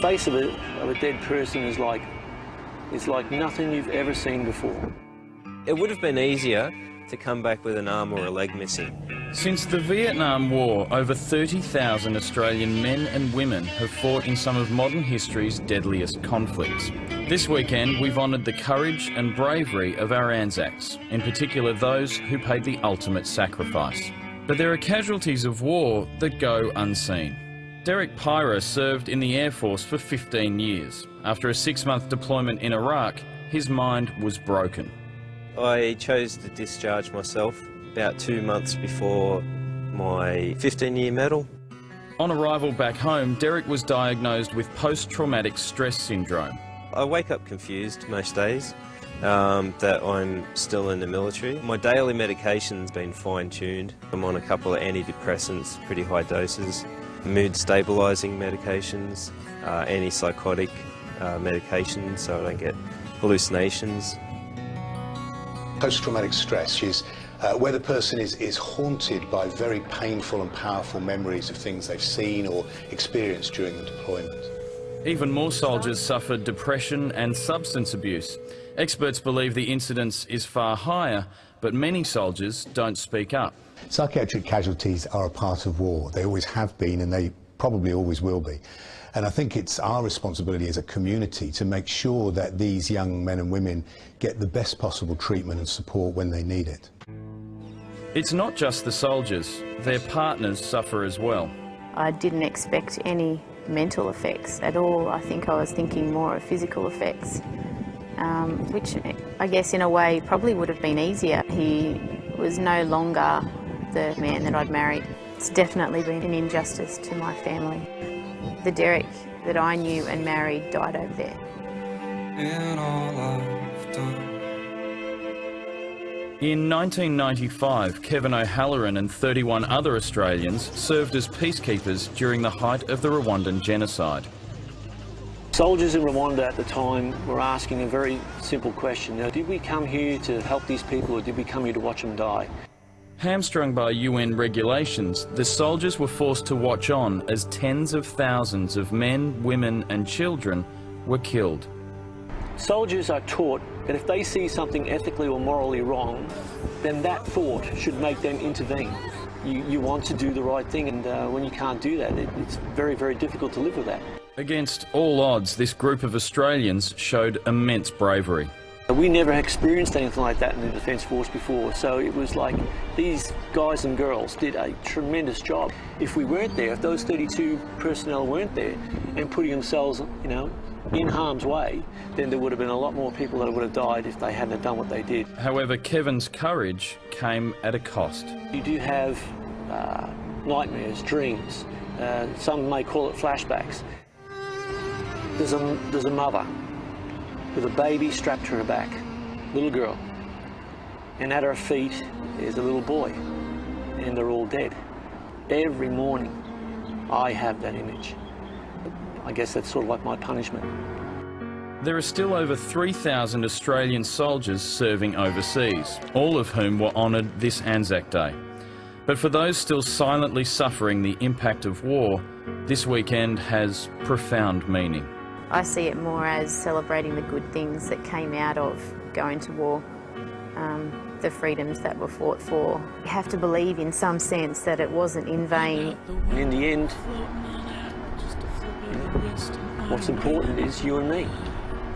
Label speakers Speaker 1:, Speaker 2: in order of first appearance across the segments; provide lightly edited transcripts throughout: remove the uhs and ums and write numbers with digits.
Speaker 1: face of a dead person is like nothing you've ever seen before.
Speaker 2: It would have been easier to come back with an arm or a leg missing.
Speaker 3: Since the Vietnam War, over 30,000 Australian men and women have fought in some of modern history's deadliest conflicts. This weekend, we've honoured the courage and bravery of our Anzacs, in particular those who paid the ultimate sacrifice. But there are casualties of war that go unseen. Derek Pyrah served in the Air Force for 15 years. After a 6-month deployment in Iraq, his mind was broken.
Speaker 2: I chose to discharge myself about 2 months before my 15-year medal.
Speaker 3: On arrival back home, Derek was diagnosed with post-traumatic stress syndrome.
Speaker 2: I wake up confused most days that I'm still in the military. My daily medication's been fine-tuned. I'm on a couple of antidepressants, pretty high doses, mood stabilising medications, antipsychotic medications so I don't get hallucinations.
Speaker 4: Post-traumatic stress is where the person is haunted by very painful and powerful memories of things they've seen or experienced during the deployment.
Speaker 3: Even more soldiers suffered depression and substance abuse. Experts believe the incidence is far higher, but many soldiers don't speak up.
Speaker 4: Psychiatric casualties are a part of war. They always have been and they probably always will be. And I think it's our responsibility as a community to make sure that these young men and women get the best possible treatment and support when they need it.
Speaker 3: It's not just the soldiers, their partners suffer as well.
Speaker 5: I didn't expect any mental effects at all. I think I was thinking more of physical effects, which I guess in a way probably would have been easier. He was no longer the man that I'd married. It's definitely been an injustice to my family. The Derek that I knew and married died over there.
Speaker 3: In 1995, Kevin O'Halloran and 31 other Australians served as peacekeepers during the height of the Rwandan genocide.
Speaker 1: Soldiers in Rwanda at the time were asking a very simple question. Now, did we come here to help these people or did we come here to watch them die?
Speaker 3: Hamstrung by UN regulations, the soldiers were forced to watch on as tens of thousands of men, women and children were killed.
Speaker 1: Soldiers are taught that if they see something ethically or morally wrong, then that thought should make them intervene. You want to do the right thing, and when you can't do that, it's very, very difficult to live with that.
Speaker 3: Against all odds, this group of Australians showed immense bravery.
Speaker 1: We never experienced anything like that in the Defence Force before, so it was like these guys and girls did a tremendous job. If we weren't there, if those 32 personnel weren't there and putting themselves, you know, in harm's way, then there would have been a lot more people that would have died if they hadn't done what they did.
Speaker 3: However, Kevin's courage came at a cost.
Speaker 1: You do have nightmares, dreams, some may call it flashbacks. There's a mother with a baby strapped to her back, little girl, and at her feet is a little boy, and they're all dead. Every morning I have that image. I guess that's sort of like my punishment.
Speaker 3: There are still over 3,000 Australian soldiers serving overseas, all of whom were honoured this Anzac Day. But for those still silently suffering the impact of war, this weekend has profound meaning.
Speaker 5: I see it more as celebrating the good things that came out of going to war, the freedoms that were fought for. You have to believe in some sense that it wasn't in vain.
Speaker 1: And in the end, what's important is you and me,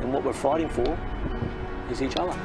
Speaker 1: and what we're fighting for is each other.